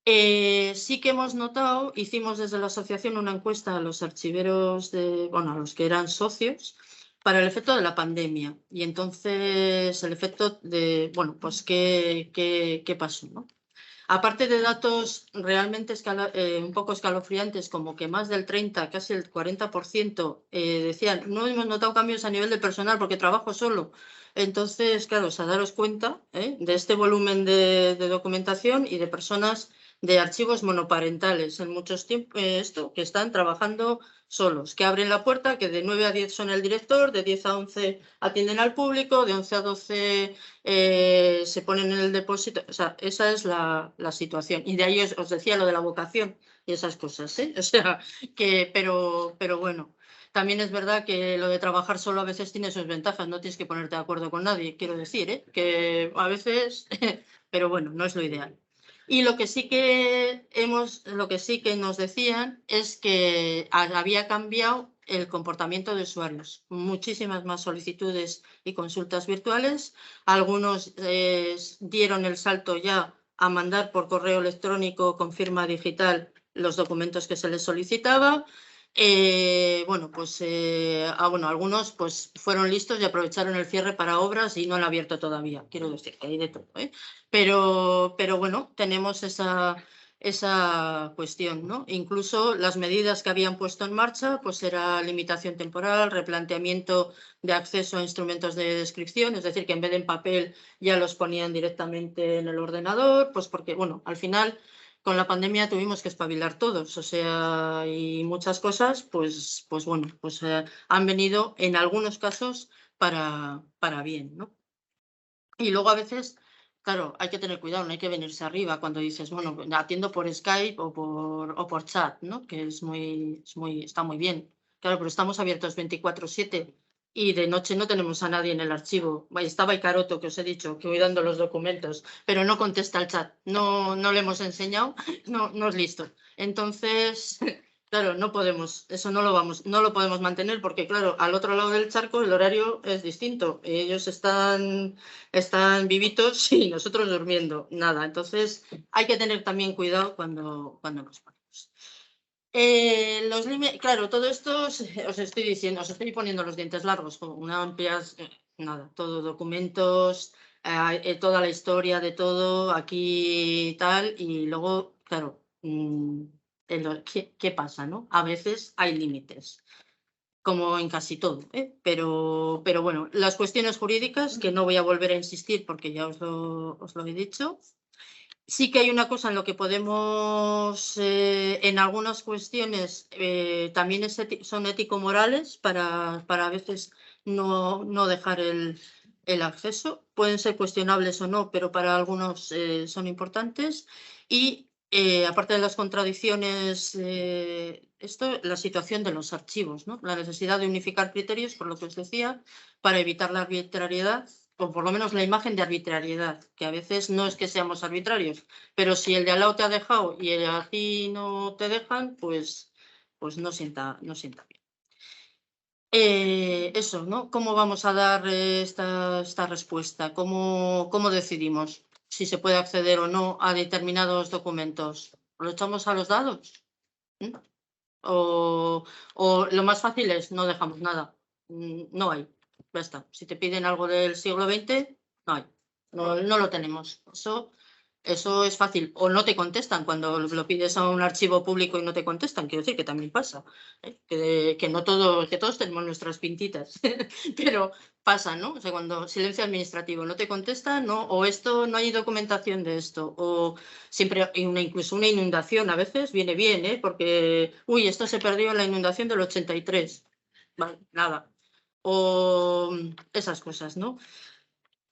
Sí que hemos notado, hicimos desde la asociación una encuesta a los archiveros, a los que eran socios, para el efecto de la pandemia. Y entonces el efecto de, pues qué pasó, ¿no? Aparte de datos realmente un poco escalofriantes, como que más del 30, casi el 40% decían, no hemos notado cambios a nivel de personal porque trabajo solo. Entonces, claro, daros cuenta de este volumen de documentación y de personas de archivos monoparentales en muchos tiempos, que están trabajando solos, que abren la puerta, que de 9 a 10 son el director, de 10 a 11 atienden al público, de 11 a 12 se ponen en el depósito. O sea, esa es la situación. Y de ahí os decía lo de la vocación y esas cosas, ¿eh? O sea, pero bueno. También es verdad que lo de trabajar solo a veces tiene sus ventajas, no tienes que ponerte de acuerdo con nadie, quiero decir, que a veces, pero bueno, no es lo ideal. Y lo que sí que nos decían es que había cambiado el comportamiento de usuarios. Muchísimas más solicitudes y consultas virtuales. Algunos dieron el salto ya a mandar por correo electrónico con firma digital los documentos que se les solicitaba. Algunos pues fueron listos y aprovecharon el cierre para obras y no han abierto todavía. Quiero decir que hay de todo, ¿eh? Pero bueno, tenemos esa cuestión, ¿no? Incluso las medidas que habían puesto en marcha, pues era limitación temporal, replanteamiento de acceso a instrumentos de descripción, es decir, que en vez de en papel ya los ponían directamente en el ordenador, pues porque, bueno, al final con la pandemia tuvimos que espabilar todos, o sea, y muchas cosas, pues han venido en algunos casos para bien, ¿no? Y luego a veces, claro, hay que tener cuidado, no hay que venirse arriba cuando dices, bueno, atiendo por Skype o por chat, ¿no? Que está muy bien. Claro, pero estamos abiertos 24/7 y de noche no tenemos a nadie en el archivo. Estaba Icaroto, que os he dicho, que voy dando los documentos, pero no contesta el chat. No le hemos enseñado, no es listo. Entonces, claro, no podemos, eso no lo podemos mantener porque, claro, al otro lado del charco el horario es distinto. Ellos están vivitos y nosotros durmiendo. Nada, entonces hay que tener también cuidado cuando nos ponemos. Claro, todo esto os estoy diciendo, os estoy poniendo los dientes largos, con una amplias, nada, todo documentos, toda la historia de todo aquí y tal, y luego, claro, ¿qué pasa, no? A veces hay límites, como en casi todo, pero bueno, las cuestiones jurídicas, que no voy a volver a insistir porque ya os lo he dicho. Sí que hay una cosa en lo que podemos, en algunas cuestiones, también son ético-morales para a veces no dejar el acceso. Pueden ser cuestionables o no, pero para algunos son importantes. Y aparte de las contradicciones, la situación de los archivos, ¿no? La necesidad de unificar criterios, por lo que os decía, para evitar la arbitrariedad, o por lo menos la imagen de arbitrariedad, que a veces no es que seamos arbitrarios, pero si el de al lado te ha dejado y a ti no te dejan, pues no sienta bien. Eso, ¿no? ¿Cómo vamos a dar esta respuesta? ¿Cómo decidimos si se puede acceder o no a determinados documentos? ¿Lo echamos a los dados? ¿Mm? O lo más fácil es no dejamos nada. No hay. Ya está. Si te piden algo del siglo XX, no hay. No lo tenemos. Eso es fácil. O no te contestan cuando lo pides a un archivo público y no te contestan. Quiero decir que también pasa. Que no que todos tenemos nuestras pintitas. Pero pasa, ¿no? O sea, cuando silencio administrativo no te contestan, ¿no? O esto no hay documentación de esto. O siempre incluso una inundación a veces viene bien, porque, uy, esto se perdió en la inundación del 83. Vale, nada. O esas cosas, ¿no?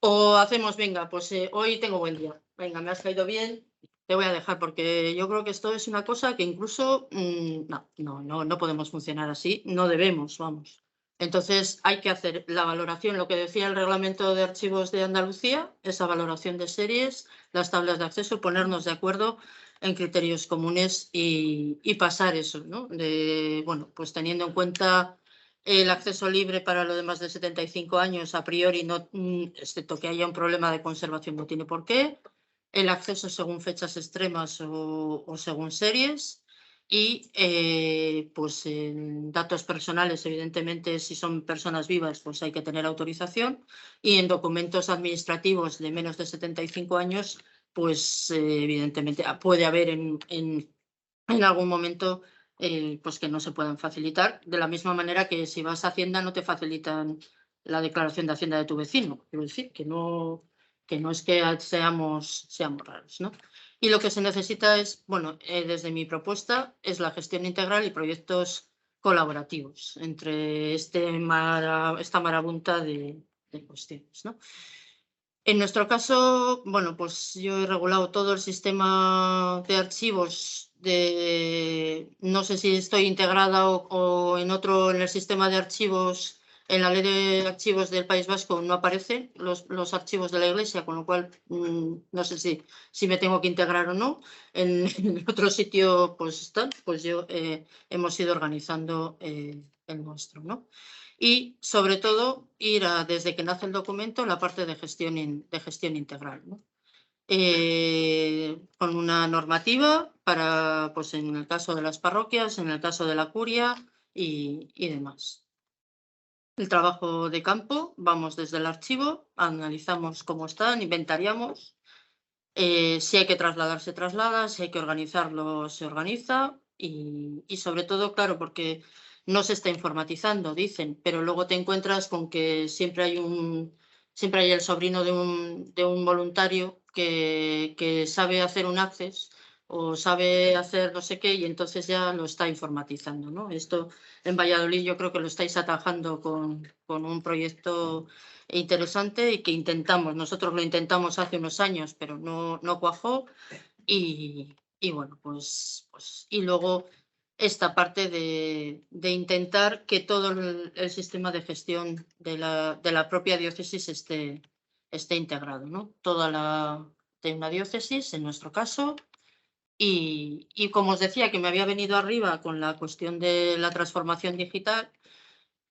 O hacemos, venga, pues hoy tengo buen día. Venga, me has caído bien, te voy a dejar, porque yo creo que esto es una cosa que incluso no podemos funcionar así, no debemos, vamos. Entonces hay que hacer la valoración, lo que decía el Reglamento de Archivos de Andalucía, esa valoración de series, las tablas de acceso, ponernos de acuerdo en criterios comunes y pasar eso, ¿no? Bueno, pues teniendo en cuenta el acceso libre para los de más de 75 años, a priori, no, excepto que haya un problema de conservación, no tiene por qué. El acceso según fechas extremas o según series. Y pues en datos personales, evidentemente, si son personas vivas, pues hay que tener autorización. Y en documentos administrativos de menos de 75 años, pues evidentemente puede haber en algún momento pues que no se puedan facilitar, de la misma manera que si vas a Hacienda no te facilitan la declaración de Hacienda de tu vecino. Quiero decir que no es que seamos raros, ¿no? Y lo que se necesita es, bueno, desde mi propuesta, es la gestión integral y proyectos colaborativos entre esta marabunta de cuestiones, ¿no? En nuestro caso, bueno, pues yo he regulado todo el sistema de archivos no sé si estoy integrada o en el sistema de archivos, en la ley de archivos del País Vasco no aparecen los archivos de la Iglesia, con lo cual no sé si me tengo que integrar o no. En otro sitio, pues yo hemos ido organizando el nuestro, ¿no? Y sobre todo ir desde que nace el documento, la parte de gestión integral, ¿no? Con una normativa para, pues en el caso de las parroquias, en el caso de la curia y demás. El trabajo de campo, vamos desde el archivo, analizamos cómo están, inventariamos. Si hay que trasladar, se traslada, si hay que organizarlo, se organiza y sobre todo, claro, porque no se está informatizando, dicen, pero luego te encuentras con que siempre hay el sobrino de un voluntario que sabe hacer un access o sabe hacer no sé qué y entonces ya lo está informatizando, ¿no? Esto en Valladolid yo creo que lo estáis atajando con un proyecto interesante y que nosotros lo intentamos hace unos años, pero no cuajó y bueno, pues y luego esta parte de intentar que todo el sistema de gestión de la propia diócesis esté integrado, ¿no? De una diócesis, en nuestro caso, y como os decía que me había venido arriba con la cuestión de la transformación digital,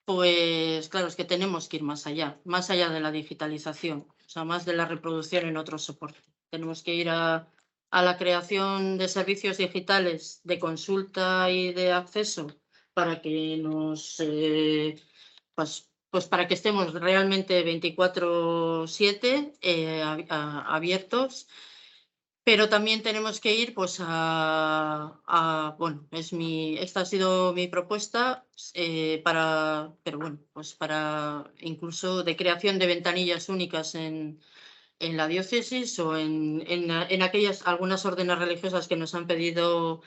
pues claro, es que tenemos que ir más allá de la digitalización, o sea, más de la reproducción en otro soporte. Tenemos que ir a la creación de servicios digitales de consulta y de acceso para que pues para que estemos realmente 24/7 abiertos. Pero también tenemos que ir pues bueno, esta ha sido mi propuesta pero bueno, pues para incluso de creación de ventanillas únicas en la diócesis o en algunas órdenes religiosas que nos han pedido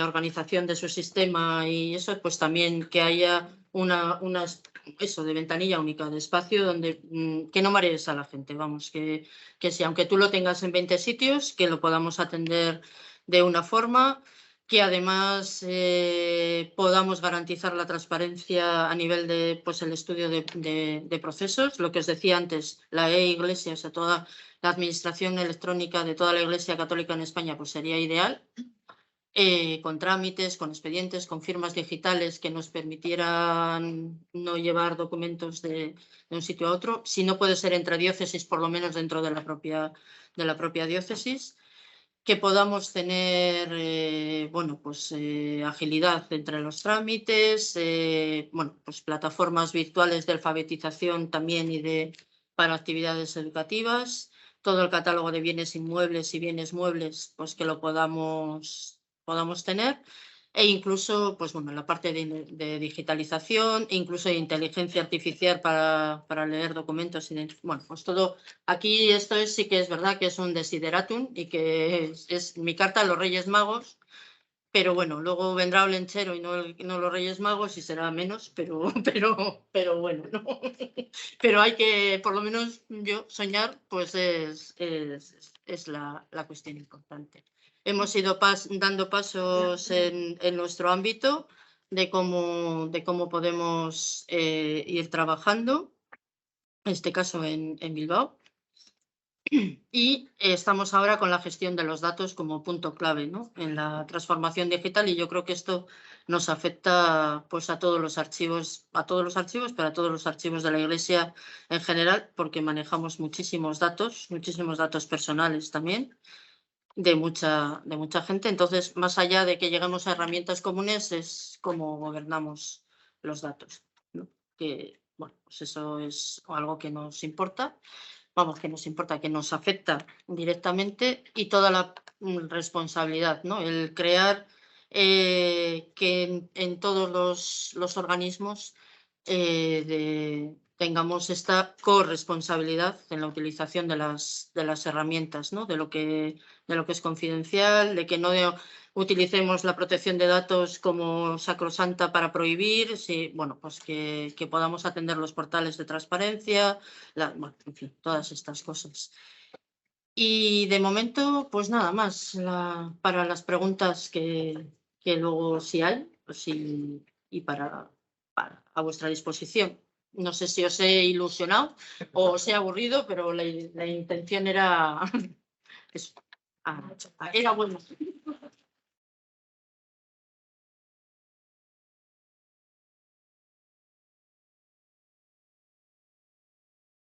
organización de su sistema y eso, pues también que haya unas eso, de ventanilla única, de espacio donde que no marees a la gente, vamos, que si aunque tú lo tengas en 20 sitios, que lo podamos atender de una forma, que además podamos garantizar la transparencia a nivel de pues, el estudio de procesos, lo que os decía antes, la e-Iglesia, o sea, toda la administración electrónica de toda la Iglesia Católica en España, pues sería ideal. Con trámites, con expedientes, con firmas digitales que nos permitieran no llevar documentos de un sitio a otro. Si no puede ser entre diócesis, por lo menos dentro de la propia diócesis. Que podamos tener bueno, pues, agilidad entre los trámites, bueno, pues, plataformas virtuales de alfabetización también para actividades educativas. Todo el catálogo de bienes inmuebles y bienes muebles, pues que lo podamos tener, e incluso pues, bueno, la parte de digitalización, incluso de inteligencia artificial para leer documentos. Bueno, pues todo, aquí esto sí que es verdad que es un desideratum y que es mi carta a los Reyes Magos, pero bueno, luego vendrá el lenchero y no los Reyes Magos y será menos, pero bueno, ¿no? Pero hay que, por lo menos yo, soñar, pues es la cuestión importante. Hemos ido dando pasos en nuestro ámbito de cómo podemos ir trabajando, en este caso en Bilbao. Y estamos ahora con la gestión de los datos como punto clave, ¿no? En la transformación digital, y yo creo que esto nos afecta pues, a todos los archivos, pero a todos los archivos de la Iglesia en general, porque manejamos muchísimos datos personales también de mucha gente. Entonces, más allá de que lleguemos a herramientas comunes, es cómo gobernamos los datos, ¿no? Que, bueno, pues eso es algo que nos importa. Vamos, que nos afecta directamente, y toda la responsabilidad, ¿no? El crear que en todos los organismos tengamos esta corresponsabilidad en la utilización de las herramientas, ¿no? De lo que es confidencial, de que no utilicemos la protección de datos como sacrosanta para prohibir, bueno, pues que podamos atender los portales de transparencia, bueno, en fin, todas estas cosas. Y de momento, pues nada más, para las preguntas que luego sí hay, pues y para a vuestra disposición. No sé si os he ilusionado o os he aburrido, pero la intención era eso. Era bueno.